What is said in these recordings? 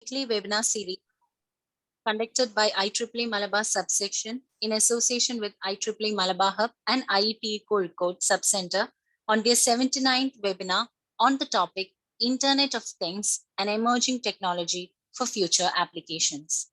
weekly webinar series conducted by IEEE Malabar Subsection in association with IEEE Malabar Hub and IEEE Code Subcenter on their 79th webinar on the topic Internet of Things and Emerging Technology for Future Applications.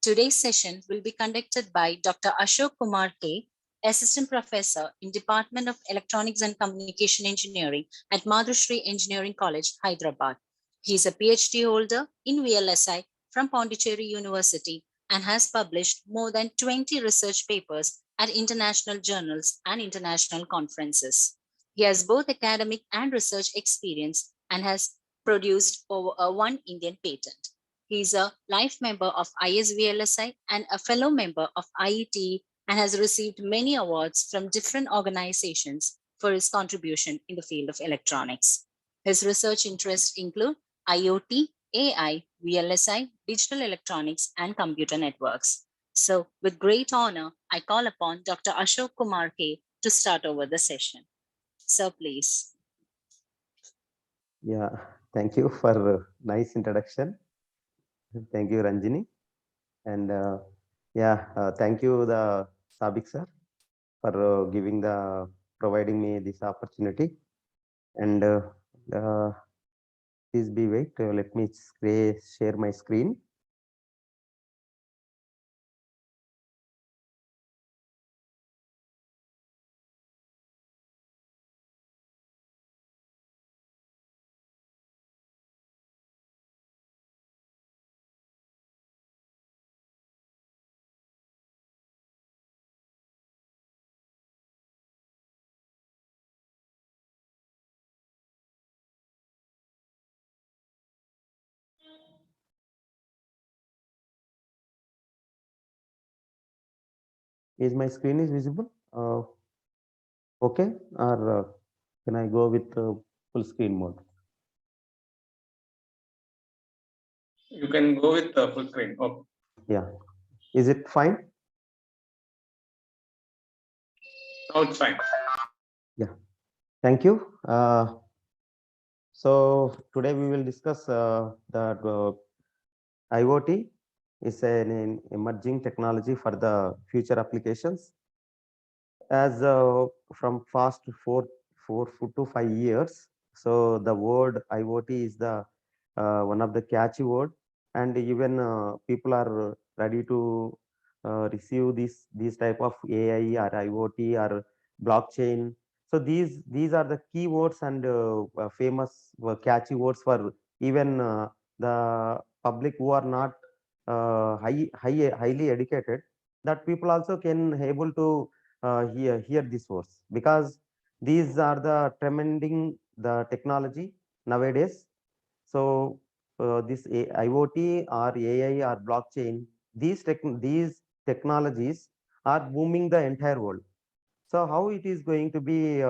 Today's session will be conducted by Dr. Ashok Kumar K, Assistant Professor in Department of Electronics and Communication Engineering at Madhushri Engineering College, Hyderabad. He is a PhD holder in VLSI from Pondicherry University and has published more than 20 research papers at international journals and international conferences. He has both academic and research experience and has produced over one Indian patent. He is a life member of ISVLSI and a fellow member of IETE and has received many awards from different organizations for his contribution in the field of electronics. His research interests include IoT, AI, VLSI, digital electronics, and computer networks. So, with great honor, I call upon Dr. Ashok Kumar K to start over the session. Sir, please. Yeah, thank you for a nice introduction. Thank you, Ranjini. And thank you, the Sabik sir, for providing me this opportunity. And please be wait. Let me share my screen. Is my screen is visible? Okay, or can I go with full screen mode? You can go with full screen. Okay. Yeah. Is it fine? Now it's fine. Yeah. Thank you. So today we will discuss that IoT is an emerging technology for the future applications. As from past four to 5 years, so the word IoT is the one of the catchy word, and even people are ready to receive these type of AI or IoT or blockchain. So these are the keywords and famous catchy words for even the public who are not highly educated. That people also can able to hear these words, because these are the trending the technology nowadays. So this IoT or AI or blockchain, these technologies are booming the entire world. So how it is going to be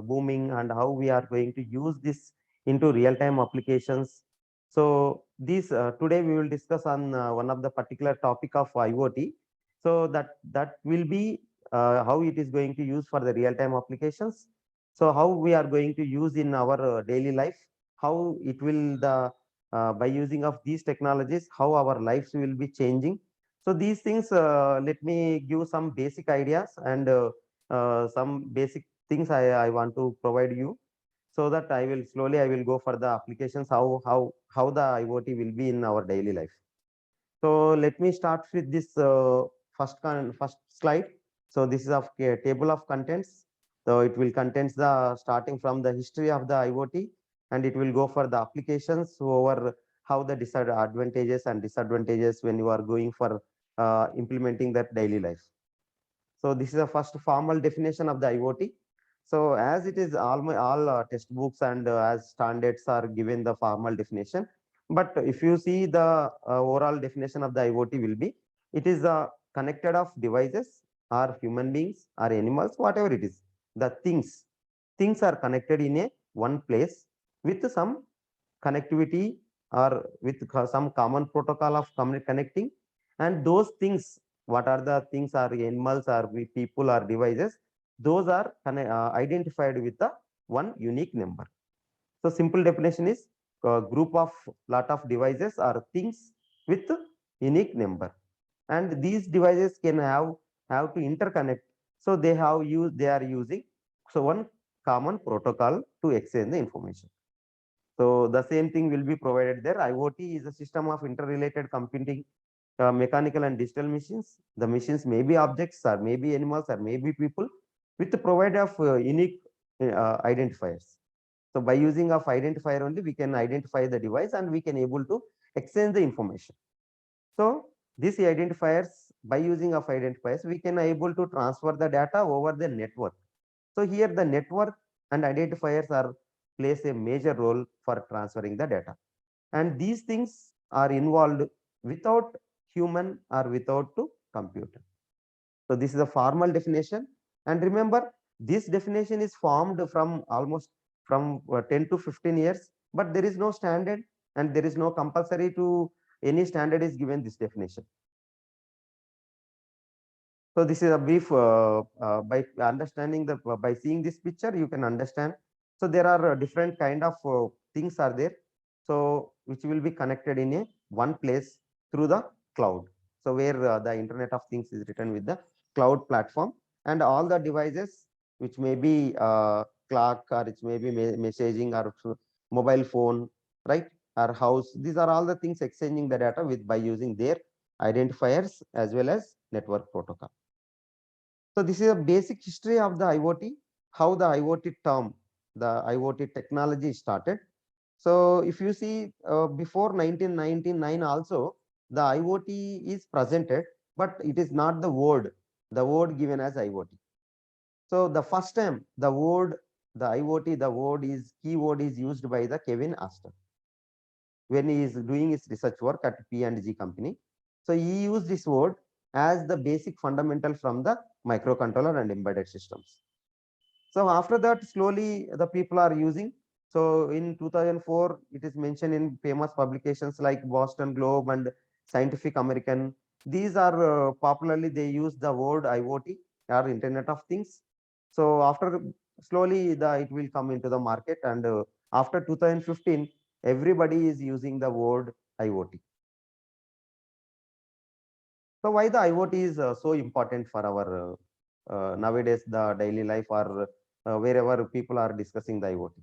booming, and how we are going to use this into real-time applications. So this today we will discuss on one of the particular topic of IoT. So that will be how it is going to use for the real-time applications. So how we are going to use in our daily life, how it will by using of these technologies, how our lives will be changing. So these things, let me give some basic ideas and some basic things I want to provide you, so that I will go for the applications, how the IoT will be in our daily life. So let me start with this first slide. So this is of a table of contents. So it will contains the starting from the history of the IoT, and it will go for the applications over how the advantages and disadvantages when you are going for implementing that daily life. So this is the first formal definition of the IoT. So as it is all textbooks and as standards are given the formal definition. But if you see the overall definition of the IoT will be, it is connected of devices or human beings or animals, whatever it is. The things are connected in a one place with some connectivity or with some common protocol of connecting, and those things, what are the things, are animals or people or devices, those are identified with the one unique number. So simple definition is group of lot of devices or things with unique number, and these devices can have to interconnect. So they are using so one common protocol to exchange the information. So the same thing will be provided there. IoT is a system of interrelated computing mechanical and digital machines. The machines may be objects or maybe animals or maybe people with the provide of unique identifiers. So by using of identifier only, we can identify the device and we can able to exchange the information. So these identifiers, by using of identifiers, we can able to transfer the data over the network. So here the network and identifiers are plays a major role for transferring the data. And these things are involved without human or without to computer. So this is a formal definition. And remember, this definition is formed from almost from 10 to 15 years, but there is no standard and there is no compulsory to any standard is given this definition. So this is a brief by understanding the by seeing this picture, you can understand. So there are different kind of things are there. So which will be connected in a one place through the cloud. So where the Internet of Things is written with the cloud platform, and all the devices which may be clock or it may be messaging or mobile phone, right? Or house. These are all the things exchanging the data with by using their identifiers as well as network protocol. So this is a basic history of the IoT, how the IoT term, the IoT technology started. So if you see before 1999 also, the IoT is presented, but it is not the word given as IoT. So the first time the IoT, the word is keyword is used by the Kevin Astor when he is doing his research work at P&G company. So he used this word as the basic fundamental from the microcontroller and embedded systems. So after that, slowly the people are using. So in 2004, it is mentioned in famous publications like Boston Globe and Scientific American. These are popularly they use the word IoT or Internet of Things. So after slowly it will come into the market, and after 2015, everybody is using the word IoT. So why the IoT is so important for our nowadays the daily life or wherever people are discussing the IoT.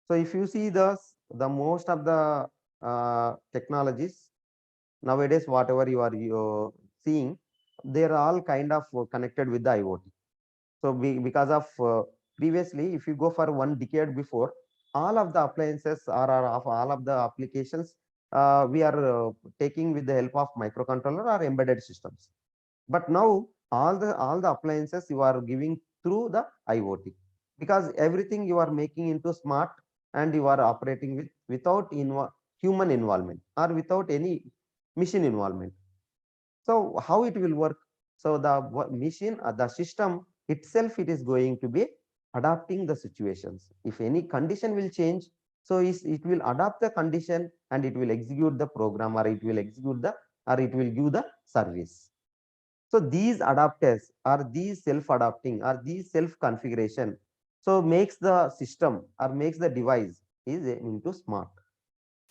So if you see the most of the technologies nowadays, whatever you are seeing, they are all kind of connected with the IoT. So because of previously, if you go for one decade before, all of the appliances or of all of the applications we are taking with the help of microcontroller or embedded systems. But now all the appliances you are giving through the IoT, because everything you are making into smart and you are operating without human involvement or without any machine involvement. So how it will work? So the machine the system itself, it is going to be adapting the situations. If any condition will change, so it will adapt the condition and it will execute the program, or it will execute the or it will give the service. So these adapters are these self-adapting or these self-configuration. So makes the system or makes the device is into smart.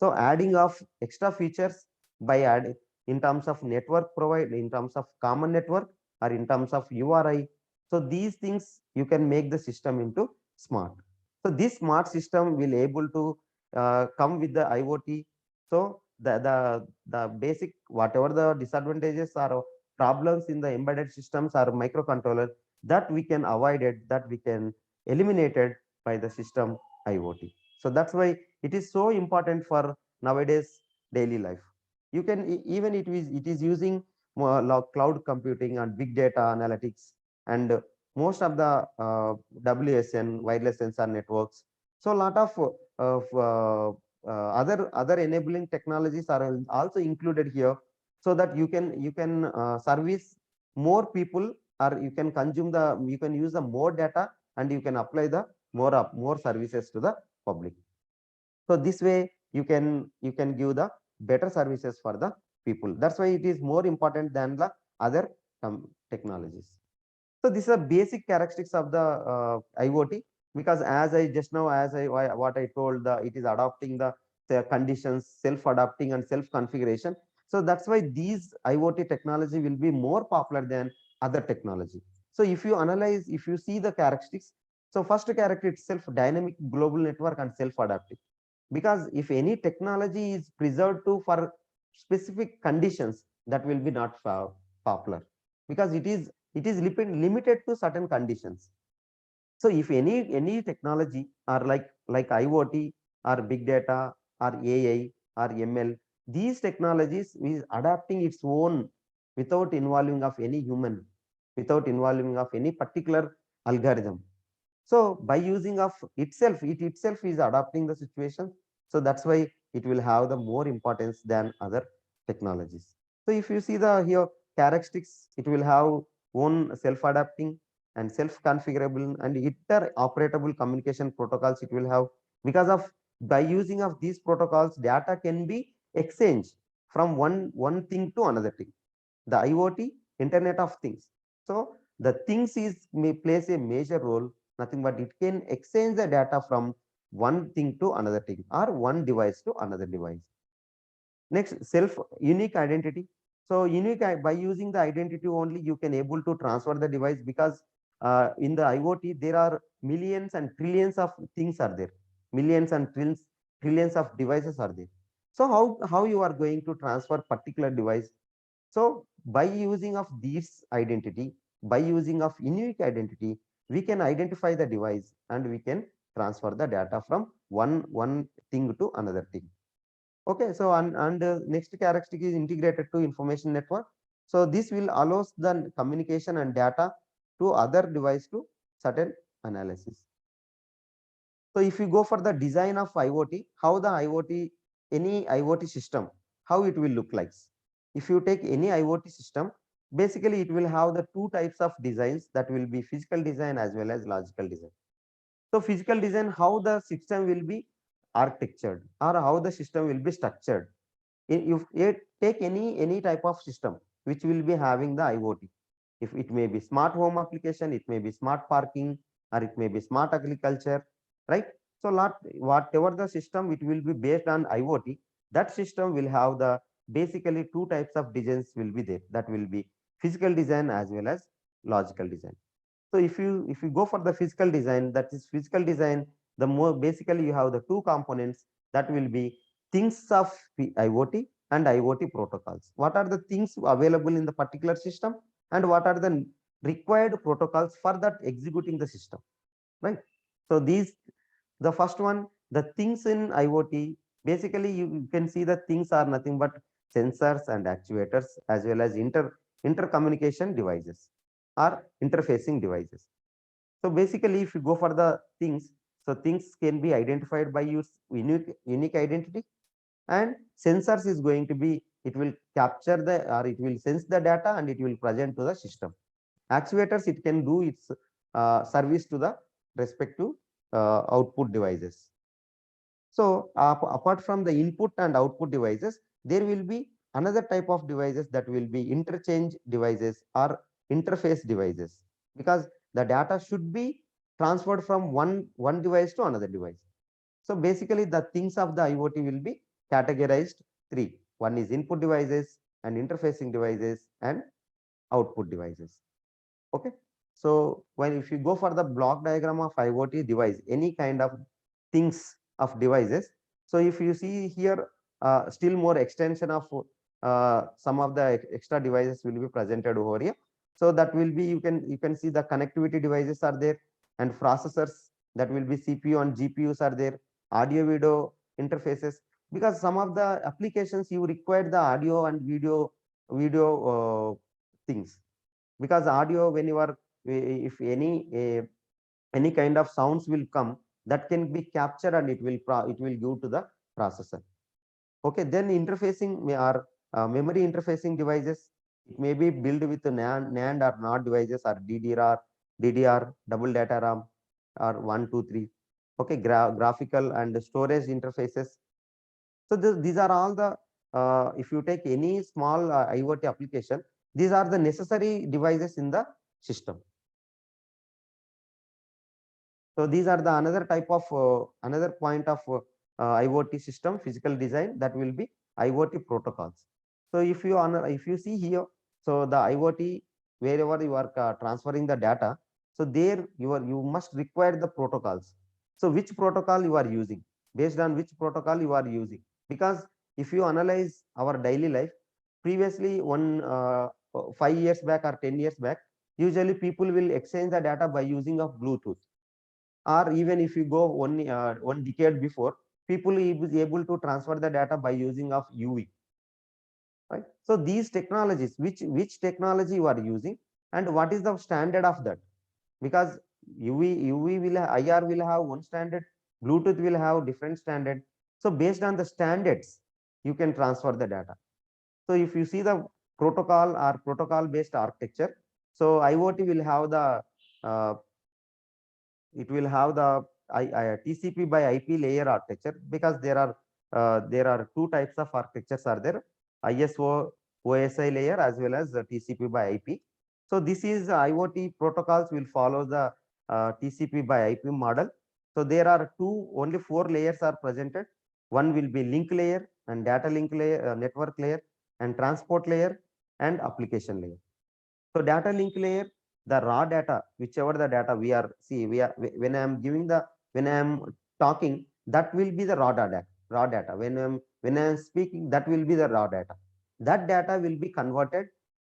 So adding of extra features by adding in terms of network provide, in terms of common network or in terms of URI. So these things you can make the system into smart. So this smart system will able to come with the IoT. So the basic whatever the disadvantages or problems in the embedded systems or microcontroller, that we can avoid it, that we can eliminate it by the system IoT. So that's why it is so important for nowadays daily life. You can even it is using cloud computing and big data analytics, and most of the WSN wireless sensor networks. So a lot of other enabling technologies are also included here, so that you can service more people, or you can consume you can use the more data and you can apply the more services to the public. So this way you can give the better services for the people. That's why it is more important than the other technologies. So these are basic characteristics of the IoT, because as I just now, as I what I told, it is adopting the conditions, self-adapting and self-configuration. So that's why these IoT technology will be more popular than other technology. So if you analyze, if you see the characteristics, so first character itself, dynamic global network and self-adapting. Because if any technology is preserved to for specific conditions, that will be not popular, because it is limited to certain conditions. So if any technology or like IoT or big data or AI or ML, these technologies is adapting its own without involving of any human, without involving of any particular algorithm. So by using of itself, it itself is adapting the situation. So that's why it will have the more importance than other technologies. So if you see the here characteristics, it will have own self-adapting and self-configurable and interoperable communication protocols. It will have, because of by using of these protocols, data can be exchanged from one thing to another thing. The IoT, Internet of Things. So the things is may plays a major role, nothing but it can exchange the data from one thing to another thing or one device to another device. Next, self unique identity. So unique by using the identity only you can able to transfer the device, because in the IoT there are millions and trillions of things are there, millions and trillions of devices are there. So how you are going to transfer particular device? So by using of this identity, by using of unique identity, we can identify the device and we can transfer the data from one thing to another thing. Okay, so and next characteristic is integrated to information network. So this will allows the communication and data to other device to certain analysis. So if you go for the design of IoT, how the IoT, any IoT system, how it will look like. If you take any IoT system, basically it will have the two types of designs, that will be physical design as well as logical design. So physical design, how the system will be architectured or how the system will be structured. If you take any type of system which will be having the IoT, if it may be smart home application, it may be smart parking, or it may be smart agriculture, right? So whatever the system, it will be based on IoT. That system will have the basically two types of designs will be there, that will be physical design as well as logical design. So if you go for the physical design, that is physical design, the more basically you have the two components, that will be things of IoT and IoT protocols. What are the things available in the particular system and what are the required protocols for that executing the system, right? So these, the first one, the things in IoT, basically you can see the things are nothing but sensors and actuators as well as intercommunication devices or interfacing devices. So basically if you go for the things, so things can be identified by use unique identity, and sensors is going to be, it will capture the or it will sense the data and it will present to the system. Actuators, it can do its service to the respective output devices. So apart from the input and output devices, there will be another type of devices, that will be interchange devices or interface devices, because the data should be transferred from one device to another device. So basically the things of the IoT will be categorized three. One is input devices and interfacing devices and output devices. Okay. So when if you go for the block diagram of IoT device, any kind of things of devices. So if you see here, still more extension of some of the extra devices will be presented over here. So that will be, you can see the connectivity devices are there, and processors, that will be CPU and GPUs are there, audio video interfaces, because some of the applications you require the audio and video things, because audio, when you are if any kind of sounds will come, that can be captured and it will give to the processor. Okay, then interfacing are memory interfacing devices. It may be built with NAND or NOT devices, or DDR, double data RAM, or 123. Okay, graphical and storage interfaces. So these are all the if you take any small IoT application, these are the necessary devices in the system. So these are the another type of another point of IoT system, physical design, that will be IoT protocols. So if you see here, so the IoT, wherever you are transferring the data, so there you must require the protocols. So which protocol you are using, based on which protocol you are using, because if you analyze our daily life, previously 5 years back or 10 years back, usually people will exchange the data by using of Bluetooth, or even if you go one decade before, people is able to transfer the data by using of UV, right? So these technologies, which technology you are using, and what is the standard of that, because UV will IR will have one standard, Bluetooth will have different standard. So based on the standards, you can transfer the data. So if you see the protocol or protocol based architecture, so IoT will have the uh, it will have the TCP by IP layer architecture, because there are two types of architectures are there, ISO OSI layer as well as the TCP by IP. So this is IoT protocols will follow the TCP by IP model. So there are only four layers are presented. One will be link layer and data link layer, network layer, and transport layer, and application layer. So data link layer, the raw data, whichever the data we are when I am giving the when I am talking, that will be the raw data. Raw data. When I am speaking, that will be the raw data. That data will be converted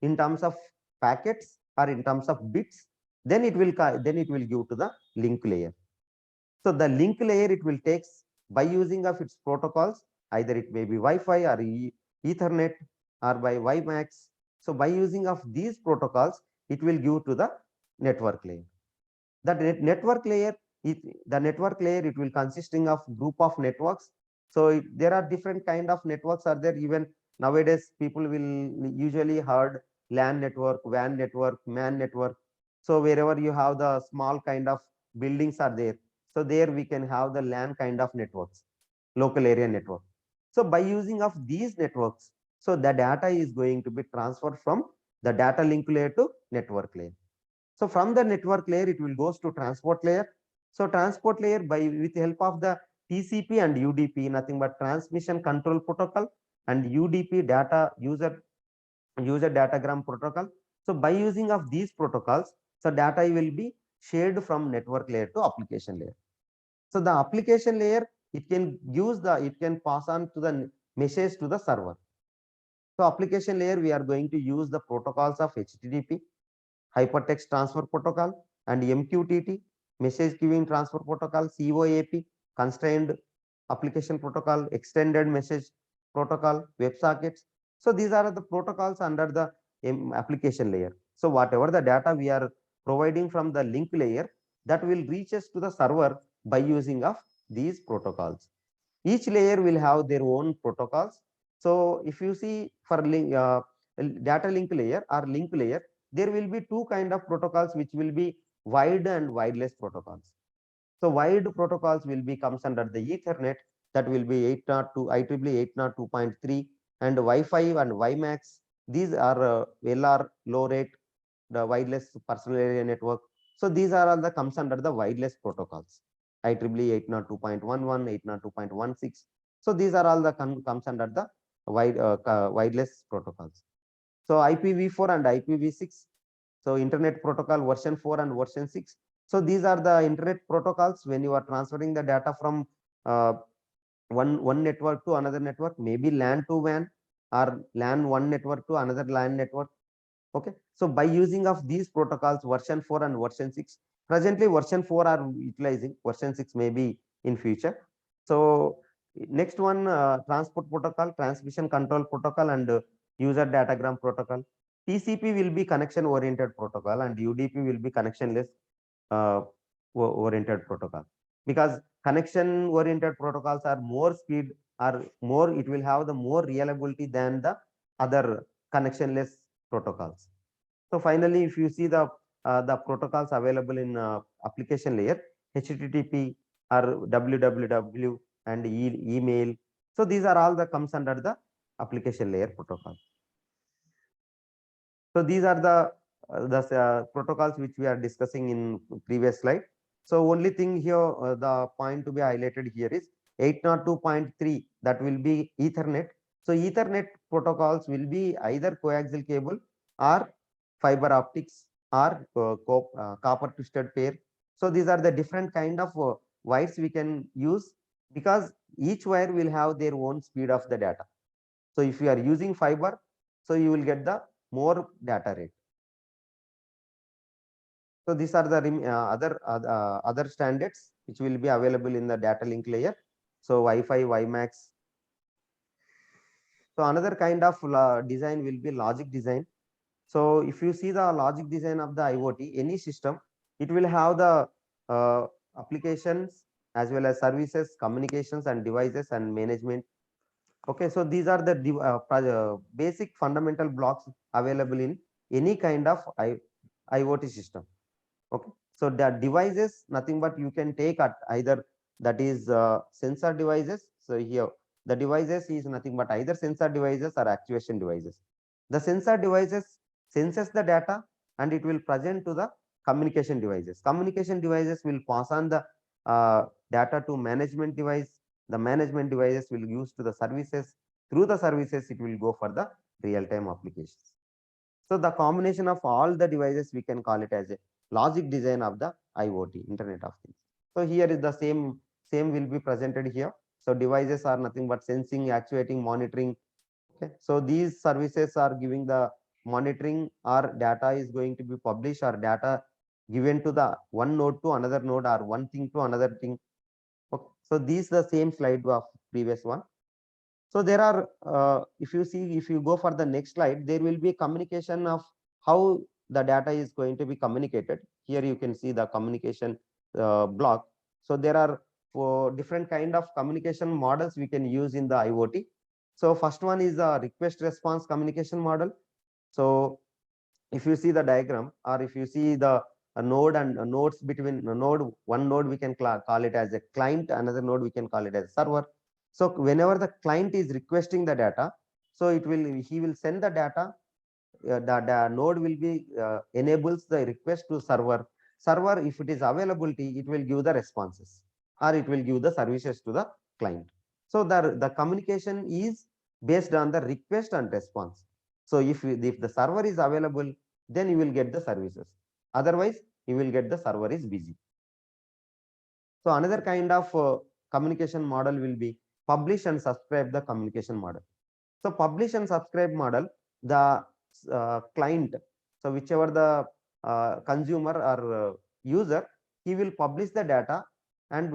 in terms of packets or in terms of bits. Then it will give to the link layer. So the link layer it will takes by using of its protocols, either it may be Wi-Fi or Ethernet or by WiMAX. So by using of these protocols, it will give to the network layer. The network layer, the network layer, it will consisting of group of networks. So there are different kind of networks are there. Even nowadays, people will usually heard LAN network, WAN network, MAN network. So wherever you have the small kind of buildings are there, so there we can have the LAN kind of networks, local area network. So by using of these networks, so the data is going to be transferred from the data link layer to network layer. So from the network layer, it will goes to transport layer. So transport layer by with help of the TCP and UDP, nothing but transmission control protocol, and UDP user datagram protocol. So by using of these protocols, so data will be shared from network layer to application layer. So the application layer, it can pass on to the message to the server. So application layer, we are going to use the protocols of HTTP, hypertext transfer protocol, and MQTT, message queuing transfer protocol, COAP, constrained application protocol, extended message protocol, WebSockets. So these are the protocols under the application layer. So whatever the data we are providing from the link layer, that will reach us to the server by using of these protocols. Each layer will have their own protocols. So if you see for data link layer or link layer, there will be two kind of protocols which will be wide and wireless protocols. So wide protocols will be comes under the Ethernet, that will be 802 IEEE 802.3, and Wi-Fi and WiMAX. These are LR, low rate, the wireless personal area network. So these are all the comes under the wireless protocols. IEEE 802.11, 802.16. So these are all the comes under the wireless protocols. So IPv4 and IPv6. So Internet Protocol version 4 and version 6. So these are the internet protocols when you are transferring the data from uh, one network to another network, maybe LAN to WAN, or LAN one network to another LAN network. Okay. So by using of these protocols, version 4 and version 6, presently version 4 are utilizing, version 6 maybe in future. So next one, transport protocol, transmission control protocol, and user datagram protocol. TCP will be connection oriented protocol, and UDP will be connectionless uh, oriented protocol, because connection oriented protocols are more speed, or more, it will have the more reliability than the other connectionless protocols. So finally, if you see the protocols available in application layer, HTTP or www and email. So these are all the comes under the application layer protocol. So these are the protocols which we are discussing in previous slide. So only thing here, the point to be highlighted here is 802.3 that will be Ethernet. So Ethernet protocols will be either coaxial cable or fiber optics or copper twisted pair. So these are the different kind of wires we can use, because each wire will have their own speed of the data. So if you are using fiber, so you will get the more data rate. So these are the other standards which will be available in the data link layer. So Wi-Fi, WiMAX. So another kind of design will be logic design. So if you see the logic design of the IoT, any system, it will have the applications as well as services, communications and devices and management. Okay, so these are the basic fundamental blocks available in any kind of IoT system. Okay, so the devices, nothing but you can take at either that is sensor devices. So here the devices is nothing but either sensor devices or actuation devices. The sensor devices senses the data and it will present to the communication devices. Communication devices will pass on the data to management device. The management devices will use to the services. Through the services, it will go for the real-time applications. So the combination of all the devices, we can call it as a logic design of the IoT, Internet of Things. So here is the same will be presented here. So devices are nothing but sensing, actuating, monitoring. Okay. So these services are giving the monitoring, or data is going to be published, or data given to the one node to another node, or one thing to another thing. Okay. So these the same slide of previous one. So there are, if you go for the next slide, there will be communication of how the data is going to be communicated. Here you can see the communication block. So there are different kind of communication models we can use in the IoT. So first one is a request response communication model. So if you see the diagram, or if you see the node and nodes between one node, we can call it as a client, another node we can call it as a server. So whenever the client is requesting the data, so he will send the data. The node will be enables the request to server. Server, if it is availability, it will give the responses, or it will give the services to the client. So the communication is based on the request and response. So if the server is available, then you will get the services. Otherwise, you will get the server is busy. So another kind of communication model will be publish and subscribe the communication model. So publish and subscribe model, the client, so whichever the consumer or user, he will publish the data, and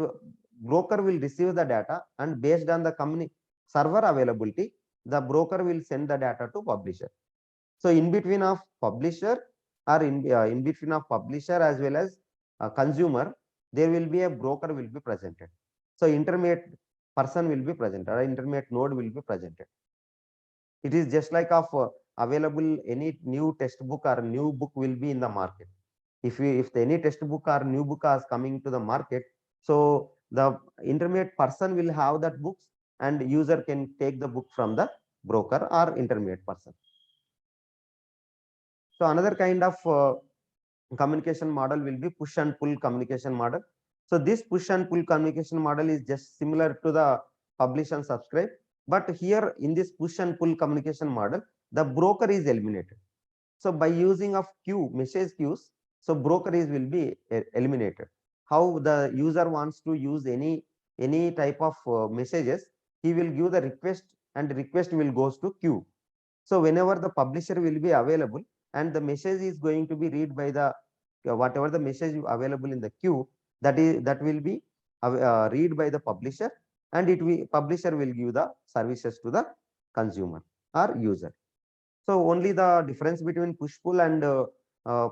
broker will receive the data, and based on the server availability, the broker will send the data to publisher. So in between of publisher, or in between of publisher as well as consumer, there will be a broker will be presented. So intermediate person will be presented, or intermediate node will be presented. It is just like of available any new textbook or new book will be in the market. If any textbook or new book is coming to the market, so the intermediate person will have that books, and user can take the book from the broker or intermediate person. So another kind of communication model will be push and pull communication model. So this push and pull communication model is just similar to the publish and subscribe, but here in this push and pull communication model, the broker is eliminated. So by using of message queues, so broker will be eliminated. How the user wants to use any type of messages, he will give the request, and request will goes to queue. So whenever the publisher will be available, and the message is going to be read by the whatever the message available in the queue, that will be read by the publisher, and publisher will give the services to the consumer or user. So only the difference between push pull and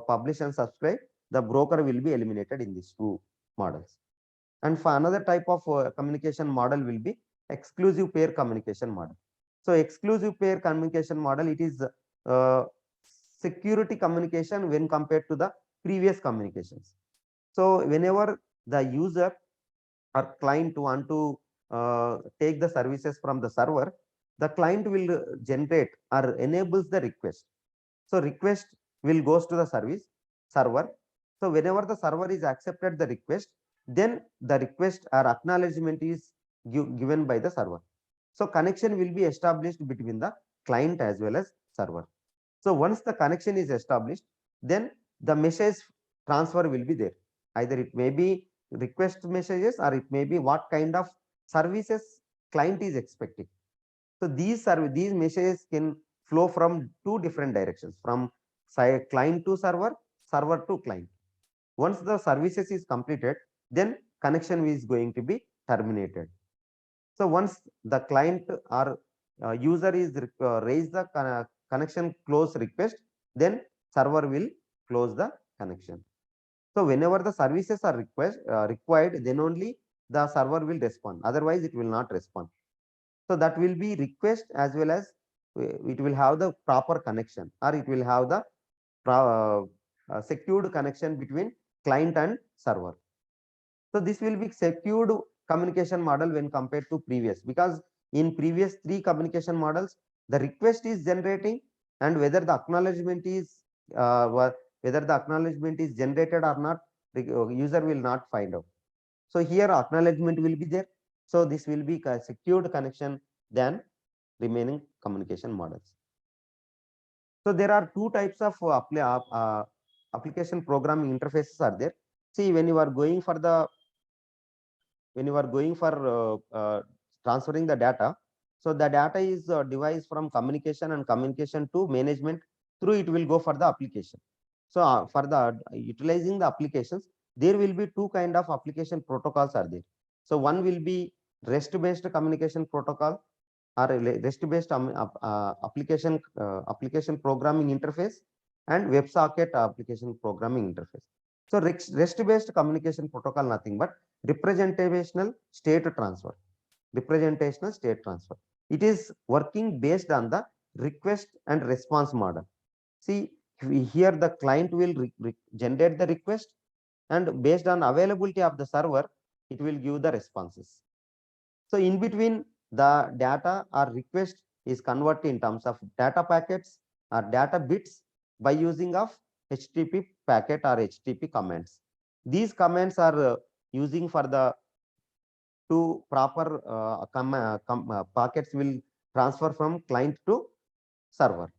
publish and subscribe, the broker will be eliminated in these two models. And for another type of communication model will be exclusive pair communication model. So exclusive pair communication model, it is security communication when compared to the previous communications. So whenever the user or client want to take the services from the server, the client will generate or enables the request. So request will goes to the server. So whenever the server is accepted the request, then the request or acknowledgement is given by the server. So connection will be established between the client as well as server. So once the connection is established, then the message transfer will be there. Either it may be request messages or it may be what kind of services client is expecting. So these messages can flow from two different directions, from client to server, server to client. Once the services is completed, then connection is going to be terminated. So once the client or user is raise the connection close request, then server will close the connection. So whenever the services are required, then only the server will respond. Otherwise, it will not respond. So that will be request as well as it will have the proper connection, or it will have the secured connection between client and server. So this will be secured communication model when compared to previous, because in previous three communication models, the request is generating, and whether the acknowledgement is generated or not, the user will not find out. So here acknowledgement will be there. So this will be a secured connection than remaining communication models. So there are two types of application programming interfaces are there. See, when you are going for transferring the data, so the data is devised from communication and communication to management, through it will go for the application. So for the utilizing the applications, there will be two kind of application protocols are there. So one will be REST based communication protocol, or a REST based application programming interface, and WebSocket application programming interface. So REST based communication protocol nothing but representational state transfer. Representational state transfer. It is working based on the request and response model. See, here the client will generate the request, and based on availability of the server, it will give the responses. So in between, the data or request is converted in terms of data packets or data bits by using of HTTP packet or HTTP commands. These commands are using for the two proper packets will transfer from client to server.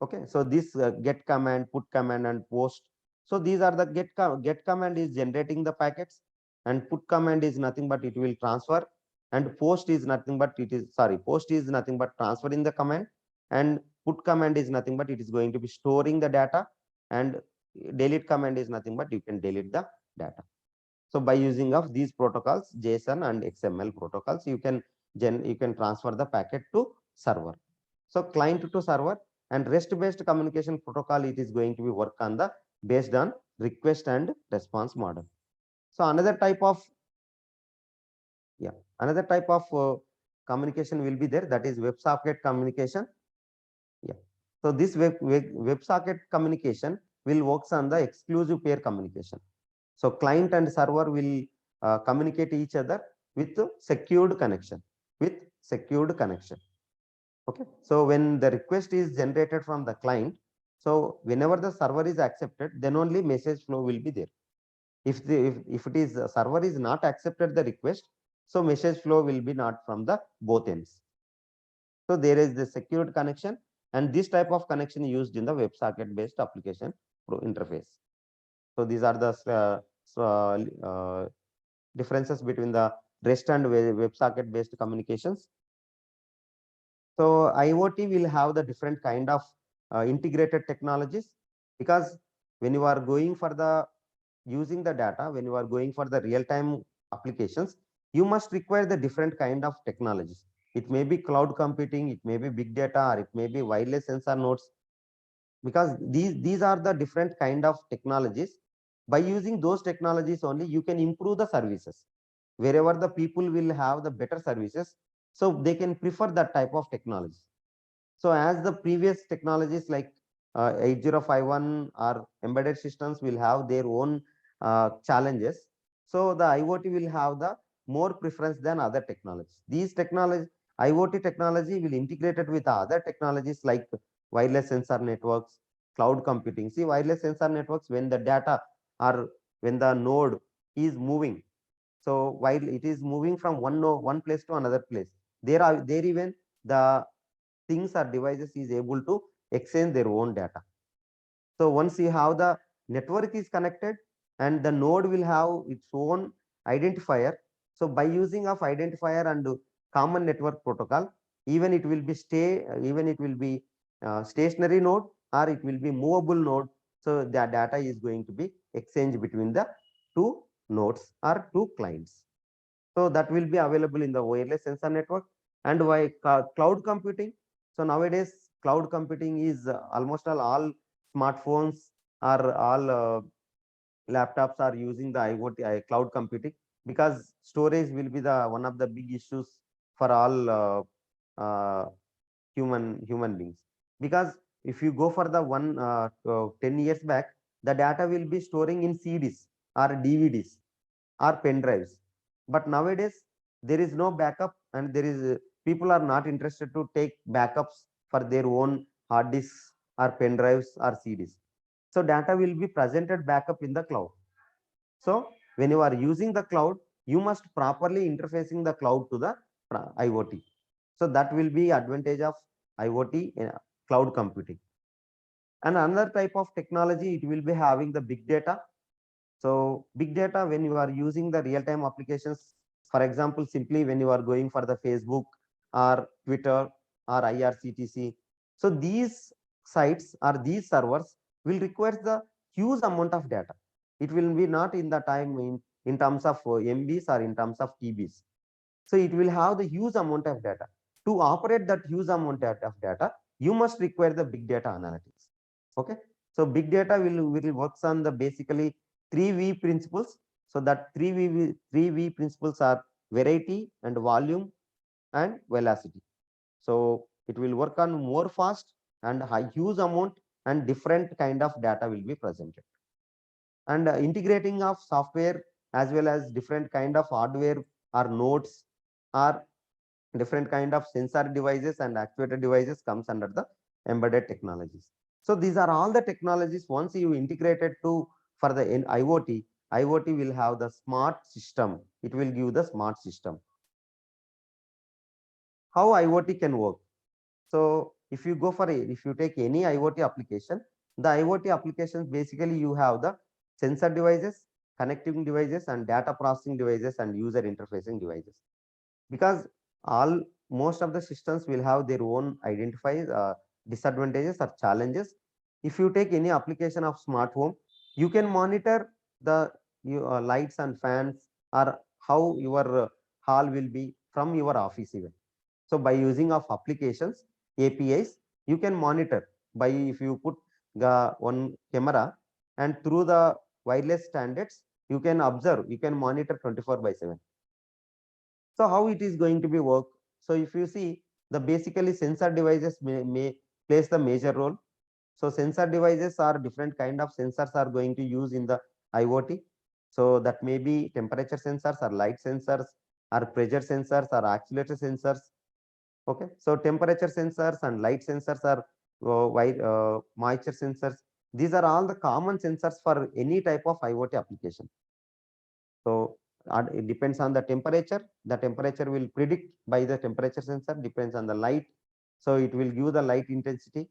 Okay, so this get command, put command, and post. So these are the get command is generating the packets, and put command is nothing but it will transfer, and post is nothing but post is nothing but transferring the command, and put command is nothing but it is going to be storing the data, and delete command is nothing but you can delete the data. So by using of these protocols, JSON and XML protocols, you can transfer the packet to server. So client to server, and REST based communication protocol, it is going to be work on the based on request and response model. So another type of communication will be there, that is WebSocket communication. Yeah. So this WebSocket communication will works on the exclusive pair communication. So client and server will communicate each other with secured connection. Okay. So when the request is generated from the client, so whenever the server is accepted, then only message flow will be there. If it is server is not accepted the request, so message flow will be not from the both ends. So there is the secured connection, and this type of connection used in the WebSocket based application interface. So these are the differences between the REST and WebSocket based communications. So IoT will have the different kind of integrated technologies, because when you are going for the using the data, when you are going for the real-time applications, you must require the different kind of technologies. It may be cloud computing, it may be big data, or it may be wireless sensor nodes, because these are the different kind of technologies. By using those technologies only, you can improve the services. Wherever the people will have the better services, so they can prefer that type of technology. So as the previous technologies like 8051 or embedded systems will have their own challenges, so the IoT will have the more preference than other technologies. These technology, IoT technology will integrate it with other technologies like wireless sensor networks, cloud computing. See, wireless sensor networks, when the data or when the node is moving, So while it is moving from one place to another place, there even the things or devices is able to exchange their own data. So once you have the network is connected and the node will have its own identifier. So by using of identifier and common network protocol, even it will be stationary node or it will be movable node. So the data is going to be exchanged between the two nodes or two clients. So that will be available in the wireless sensor network. And why cloud computing? So nowadays cloud computing is almost all smartphones or all laptops are using the IoT cloud computing, because storage will be the one of the big issues for all human beings. Because if you go for the 10 years back, the data will be storing in CDs or DVDs or pen drives. But nowadays there is no backup, and there is people are not interested to take backups for their own hard disks or pen drives or CDs. So data will be presented backup in the cloud. So when you are using the cloud, you must properly interfacing the cloud to the IoT. So that will be advantage of IoT cloud computing. And another type of technology, it will be having the big data. So big data, when you are using the real-time applications, for example, simply when you are going for the Facebook or Twitter or IRCTC. So these sites or these servers will require the huge amount of data. It will be not in the time in terms of MBs or in terms of TBs. So it will have the huge amount of data. To operate that huge amount of data, you must require the big data analytics. Okay. So big data will works on the basically 3V principles. So that 3V principles are variety and volume and velocity. So it will work on more fast and high huge amount and different kind of data will be presented. And integrating of software as well as different kind of hardware or nodes or different kind of sensor devices and actuator devices comes under the embedded technologies. So these are all the technologies. Once you integrated to for the IoT, IoT will have the smart system. It will give the smart system. How IoT can work? So if you go for if you take any IoT application, the IoT applications basically you have the sensor devices, connecting devices, and data processing devices and user interfacing devices. Because all most of the systems will have their own identifiers, disadvantages or challenges. If you take any application of smart home, you can monitor the lights and fans or how your hall will be from your office even. So by using of applications, APIs, you can monitor by if you put the one camera and through the wireless standards, you can observe, you can monitor 24/7. So how it is going to be work? So if you see the basically sensor devices may plays the major role. So sensor devices are different kind of sensors are going to use in the IoT. So that may be temperature sensors or light sensors or pressure sensors or accelerator sensors. Okay, so temperature sensors and light sensors are moisture sensors. These are all the common sensors for any type of IoT application. So it depends on the temperature. The temperature will predict by the temperature sensor, depends on the light. So it will give the light intensity.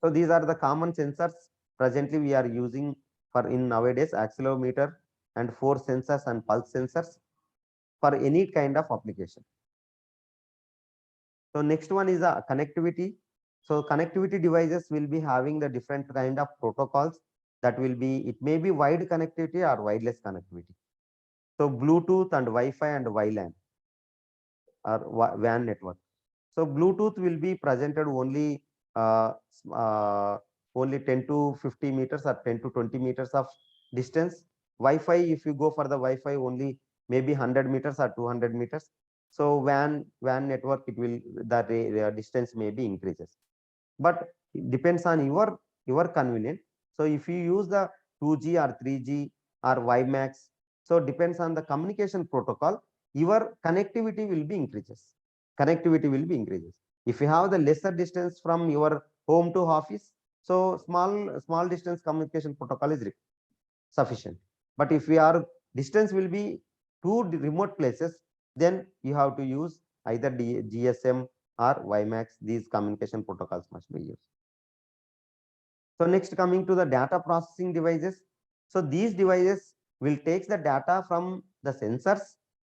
So these are the common sensors presently we are using for in nowadays accelerometer and force sensors and pulse sensors for any kind of application. So next one is a connectivity. So connectivity devices will be having the different kind of protocols that will be, it may be wide connectivity or wireless connectivity. So Bluetooth and Wi-Fi and WLAN or WAN network. So Bluetooth will be presented uh, uh, only 10 to 50 meters or 10 to 20 meters of distance. Wi-Fi, if you go for the Wi-Fi, only maybe 100 meters or 200 meters. So WAN network, it will the distance may be increases. But it depends on your convenience. So if you use the 2G or 3G or WiMAX, so depends on the communication protocol, your connectivity will be increases. Connectivity will be increases. If you have the lesser distance from your home to office, so small distance communication protocol is sufficient. But if we are distance will be to remote places, then you have to use either GSM or WiMAX. These communication protocols must be used. So next, coming to the data processing devices. So these devices will take the data from the sensors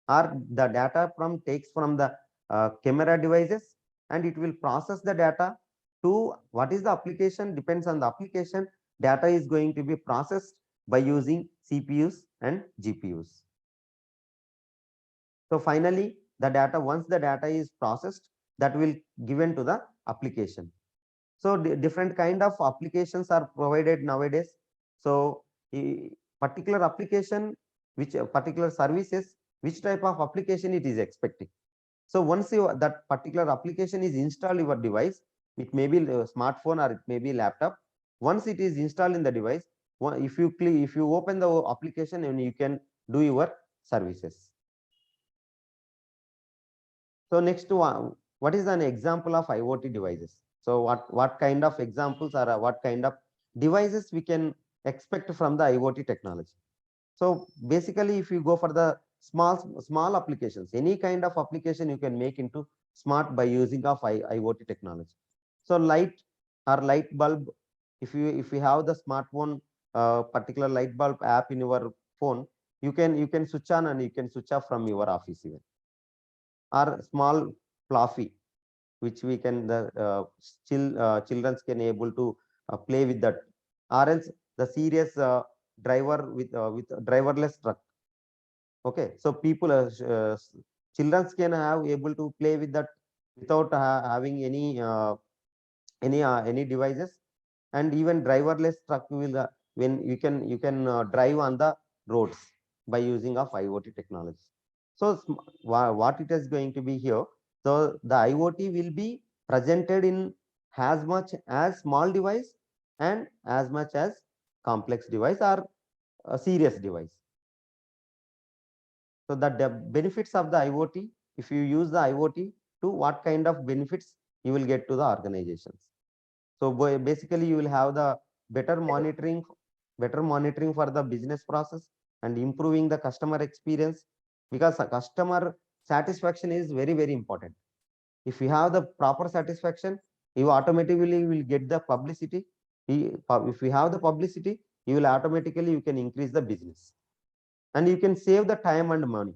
or the data from takes from the camera devices, and it will process the data to what is the application. Depends on the application, data is going to be processed by using CPUs and GPUs. So finally, the data, once the data is processed, that will given to the application. So different kind of applications are provided nowadays. So particular application, which particular services, which type of application it is expecting. So once that particular application is installed your device, it may be a smartphone or it may be laptop. Once it is installed in the device, if you open the application, and you can do your services. So next one, what is an example of IoT devices? So what kind of examples or what kind of devices we can expect from the IoT technology? So basically, if you go for the small applications, any kind of application you can make into smart by using of IoT technology. So light or light bulb, if you have the smartphone particular light bulb app in your phone, you can switch on and you can switch off from your office even. Or small fluffy, which we can the children can able to play with that, or else the serious driver with driverless truck. Okay, so people children can have able to play with that without having any devices. And even driverless truck will when you can drive on the roads by using of IoT technology. So what it is going to be here, so the IoT will be presented in as much as small device and as much as complex device or a serious device. So that the benefits of the IoT, if you use the IoT, to what kind of benefits you will get to the organizations. So basically, you will have the better monitoring for the business process and improving the customer experience, because a customer satisfaction is very important. If you have the proper satisfaction, you automatically will get the publicity. If you have the publicity, you will automatically you can increase the business, and you can save the time and money,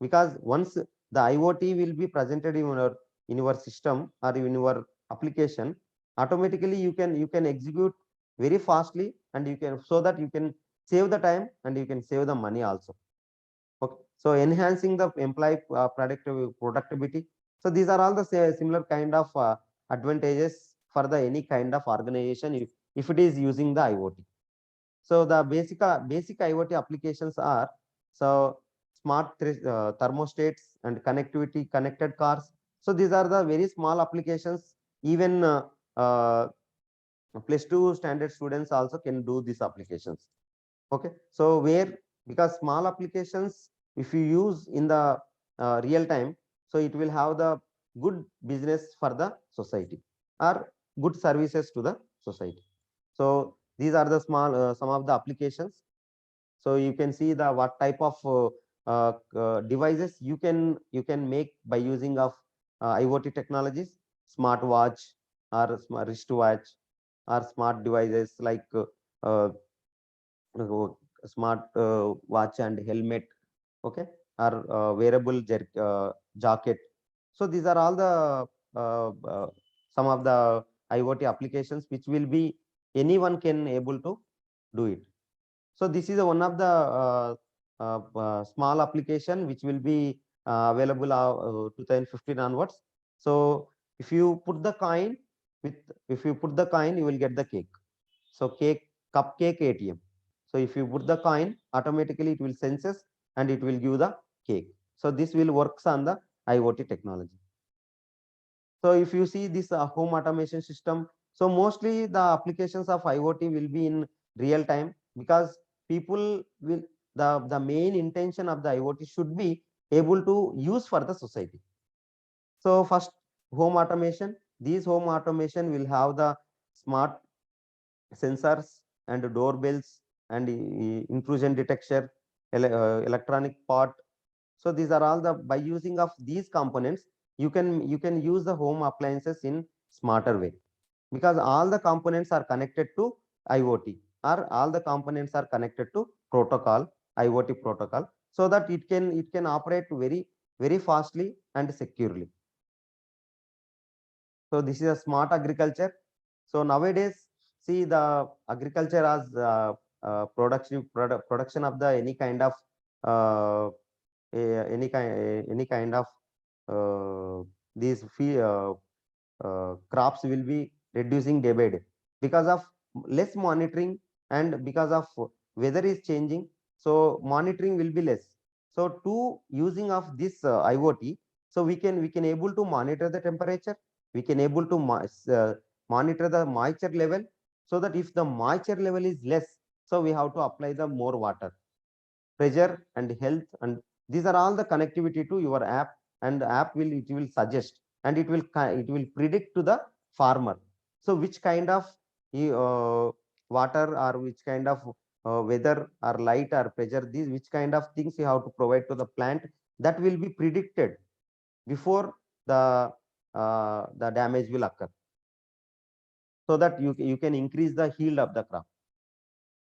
because once the IoT will be presented in your system or in your application, automatically you can execute very fastly, and you can, so that you can save the time and you can save the money also. Okay, so enhancing the employee productivity. So these are all the similar kind of advantages for the any kind of organization if it is using the IoT. So the basic IoT applications are, so smart thermostats and connectivity, connected cars. So these are the very small applications. Even +2 standard students also can do these applications. Okay, so where, because small applications, if you use in the real time, so it will have the good business for the society or good services to the society. So these are the small some of the applications. So you can see the what type of devices you can make by using of IoT technologies, smart watch or smart wristwatch, or smart devices like uh, uh, smart watch and helmet. Okay, or wearable jacket. So these are all the some of the IoT applications which will be anyone can able to do it. So this is one of the small application which will be available 2015 onwards. So if you put the coin with, if you put the coin, you will get the cake. So cupcake ATM. So if you put the coin, automatically it will senses and it will give the cake. So this will works on the IoT technology. So if you see this home automation system, so mostly the applications of IoT will be in real time, because people will, the main intention of the IoT should be able to use for the society. So first, home automation. These home automation will have the smart sensors and doorbells and intrusion detection, electronic part. So these are all the, by using of these components, you can use the home appliances in smarter way, because all the components are connected to IoT, or all the components are connected to protocol, IoT protocol, so that it can operate very fastly and securely. So this is a smart agriculture. So nowadays, see, the agriculture as production of the any kind of uh, any kind of these crops will be reducing day by day because of less monitoring, and because of weather is changing, so monitoring will be less. So to using of this IoT, so we can able to monitor the temperature, we can able to monitor the moisture level, so that if the moisture level is less, so we have to apply the more water, pressure and health, and these are all the connectivity to your app, and the app will suggest, and it will predict to the farmer, so which kind of water, or which kind of weather or light or pressure, these which kind of things you have to provide to the plant, that will be predicted before the damage will occur, so that you can increase the yield of the crop.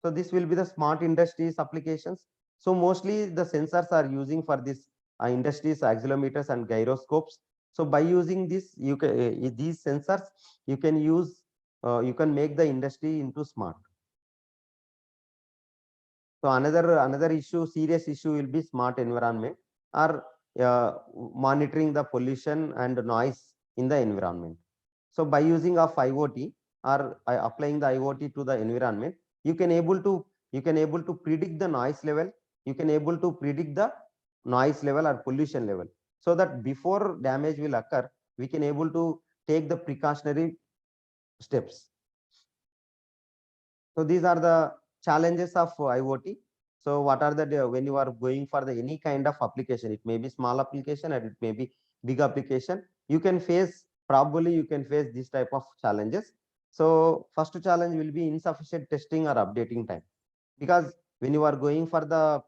So this will be the smart industries applications. So mostly the sensors are using for this industries, accelerometers and gyroscopes. So by using this, these sensors, you can use, you can make the industry into smart. So another issue, serious issue will be smart environment, or monitoring the pollution and noise in the environment. So by using of IoT, or applying the IoT to the environment, you can able to predict the noise level, you can able to predict the noise level or pollution level, so that before damage will occur, we can able to take the precautionary steps. So these are the challenges of IoT. So what are the, when you are going for the any kind of application, it may be small application and it may be big application, you can face, probably you can face this type of challenges. So first challenge will be insufficient testing or updating time, because when you are going for the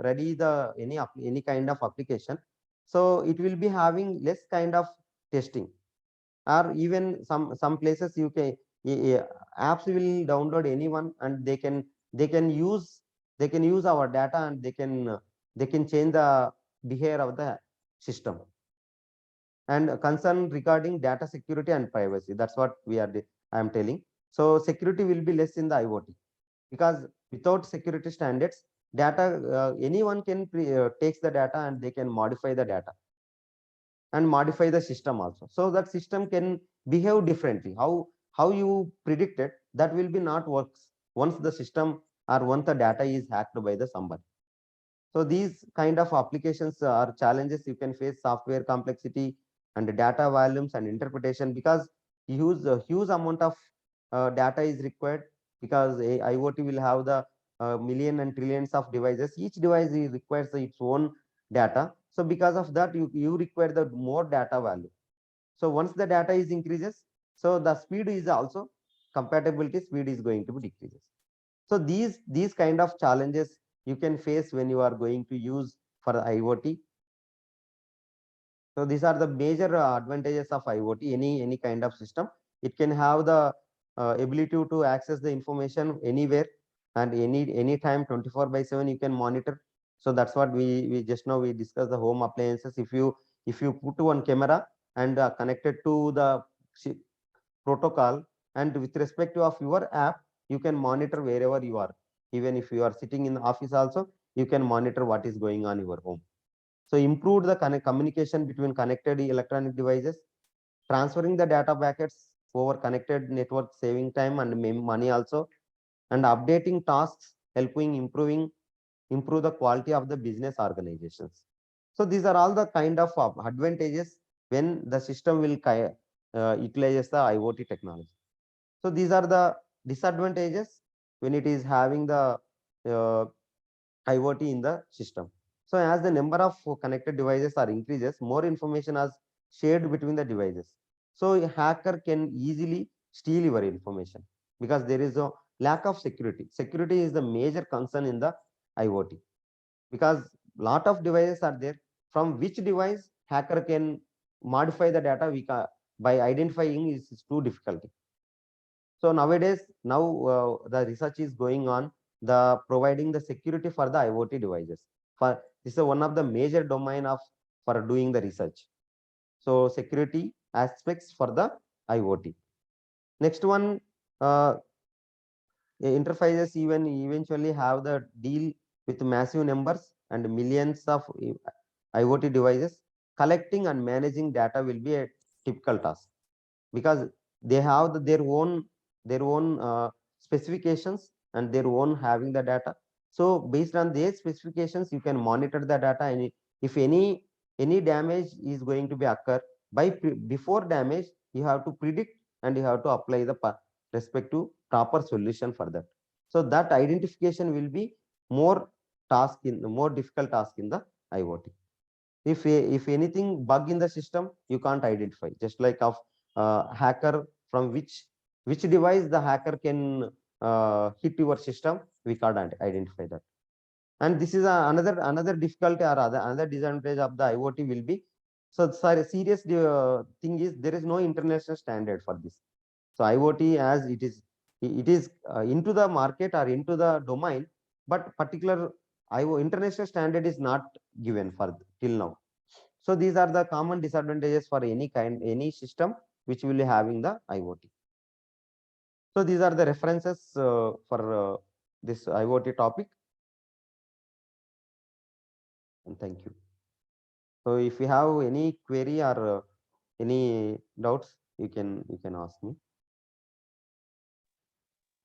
ready the any kind of application, so it will be having less kind of testing, or even some places you can, apps will download anyone, and they can use our data, and they can change the behavior of the system. And concern regarding data security and privacy, that's what I am telling. So security will be less in the IoT, because without security standards, data, anyone can takes the data, and they can modify the data and modify the system also, so that system can behave differently. How you predicted, that will be not works once the system, or once the data is hacked by the somebody. So these kind of applications are challenges you can face: software complexity and data volumes and interpretation, because huge amount of data is required, because a IoT will have the million and trillions of devices. Each device requires its own data. So because of that, you require the more data value. So once the data is increases, so the speed is also, compatibility speed is going to be decreases. So these kind of challenges you can face when you are going to use for IoT. So these are the major advantages of IoT. Any kind of system, it can have the ability to access the information anywhere and anytime, 24/7 you can monitor. So that's what we just now we discussed the home appliances. If you put one camera and connected to the protocol, and with respect to of your app, you can monitor wherever you are. Even if you are sitting in the office also, you can monitor what is going on in your home. So improve the communication between connected electronic devices, transferring the data packets over connected network, saving time and money also, and updating tasks, helping improve the quality of the business organizations. So these are all the kind of advantages when the system will utilizes the IoT technology. So these are the disadvantages when it is having the uh, IoT in the system. So as the number of connected devices are increases, more information is shared between the devices. So a hacker can easily steal your information, because there is a lack of security. Security is the major concern in the IoT. because lot of devices are there. From which device hacker can modify the data, we can by identifying is too difficult. So nowadays, now the research is going on the providing the security for the IoT devices. For this is one of the major domain of for doing the research. So security aspects for the IoT. Next one, interfaces even eventually have the deal with massive numbers and millions of IoT devices. Collecting and managing data will be a typical task because they have their own specifications and their own having the data. So based on their specifications, you can monitor the data, and if any damage is going to be occur before damage, you have to predict and you have to apply the respective proper solution for that. So that identification will be more more difficult task in the IoT. If anything bug in the system, you can't identify, just like of hacker, from which device the hacker can hit your system, we can't identify that. And this is another difficulty or another disadvantage of the IoT will be, so sorry, serious thing is there is no international standard for this. So IoT, as it is into the market or into the domain, but particular international standard is not given for till now. So these are the common disadvantages for any system which will be having the IoT. So these are the references for this IoT topic. And thank you. So if you have any query or any doubts, you can ask me.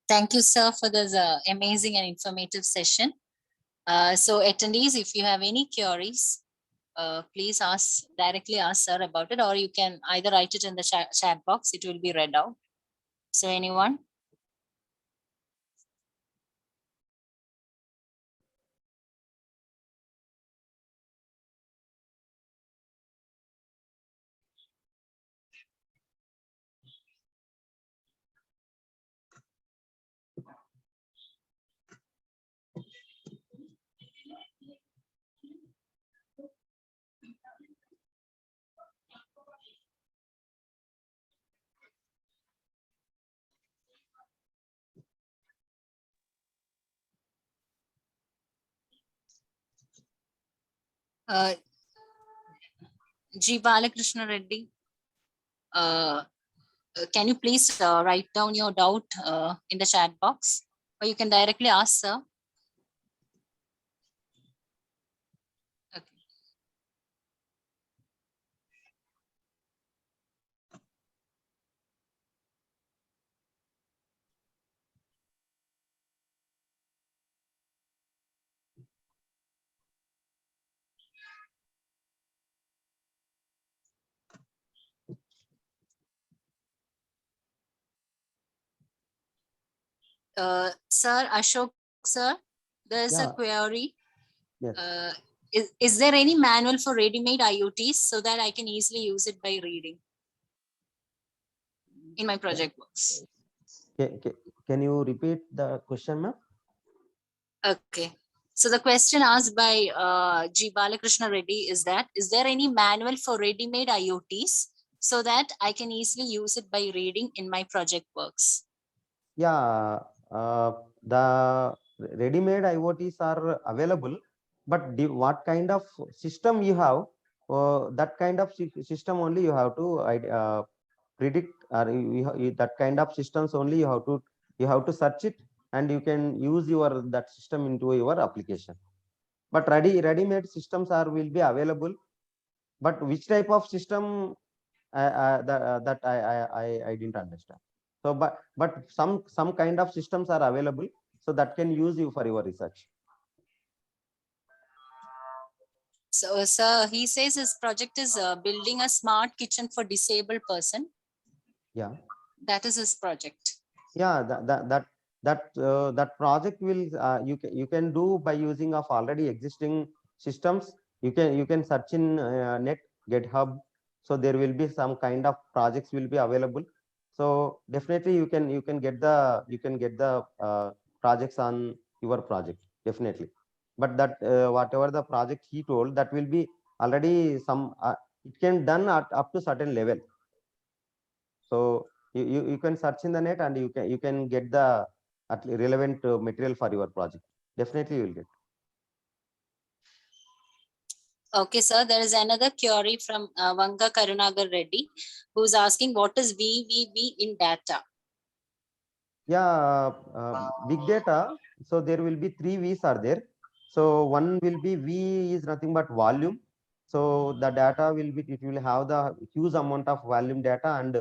Thank you, sir, for this amazing and informative session. So attendees, if you have any queries, please directly ask sir about it, or you can either write it in the chat box. It will be read out. So anyone? Uh, G. Balakrishna Reddy, can you please write down your doubt in the chat box, or you can directly ask sir. Okay. Sir Ashok, sir, there is a Yeah. query. Yes. Is there any manual for ready-made IoTs so that I can easily use it by reading in my project works? Can you repeat the question, ma'am? Okay. So the question asked by G. Balakrishna Reddy is that, is there any manual for ready-made IoTs so that I can easily use it by reading in my project works? Yeah, the ready-made IoTs are available, but what kind of system you have, that kind of system only you have to predict, or that kind of systems only you have to search it, and you can use that system into your application. But ready-made systems will be available, but which type of system, that I didn't understand. So but some kind of systems are available, so that can use you for your research. So, sir, he says his project is building a smart kitchen for disabled person. Yeah. That is his project. Yeah, that project will, you can do by using of already existing systems. You can search in net, GitHub, so there will be some kind of projects will be available. So definitely you can get the projects on your project, definitely. but that whatever the project he told, that will be already some it can done at up to certain level. So you can search in the net and you can get the relevant material for your project. Definitely you will get. Okay, sir. There is another query from Vanga Karunagar Reddy, who's asking what is VVV in data? Yeah, big data. So there will be three V's are there. So one will be V is nothing but volume. So the data will be, it will have the huge amount of volume data, and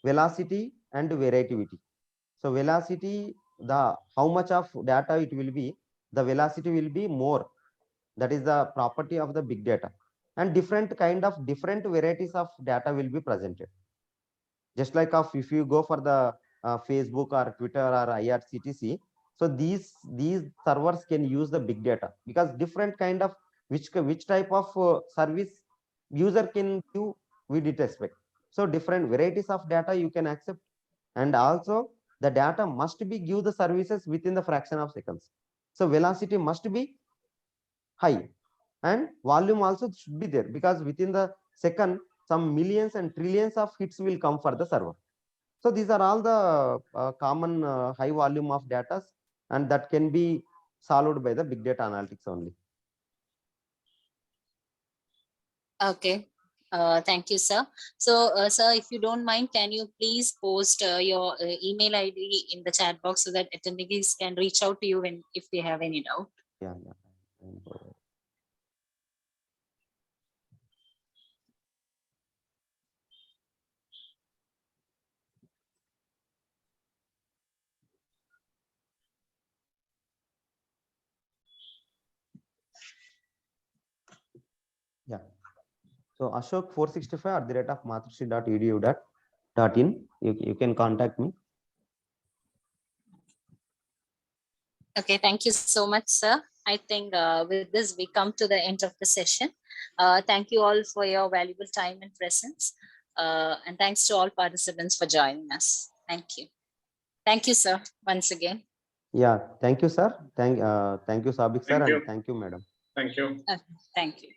velocity and variability. So velocity, the how much of data it will be, the velocity will be more. That is the property of the big data. And different varieties of data will be presented. Just like if you go for the Facebook or Twitter or IRCTC, so these servers can use the big data, because different kind of which type of service user can give, we did expect. So different varieties of data you can accept, and also the data must be give the services within the fraction of seconds. So velocity must be high, and volume also should be there, because within the second some millions and trillions of hits will come for the server. So these are all the common high volume of data, and that can be solved by the big data analytics only. Okay. Thank you, sir. So, sir, if you don't mind, can you please post your email ID in the chat box so that attendees can reach out to you when if they have any doubt? Yeah, yeah. And, yeah. So Ashok 465 @matrixy.edu.in. You can contact me. Okay, thank you so much, sir. I think with this, we come to the end of the session. Thank you all for your valuable time and presence. And thanks to all participants for joining us. Thank you. Thank you, sir, once again. Yeah, thank you, sir. Thank you, Sabik sir, Thank and you. thank you, madam. Thank you. Thank you.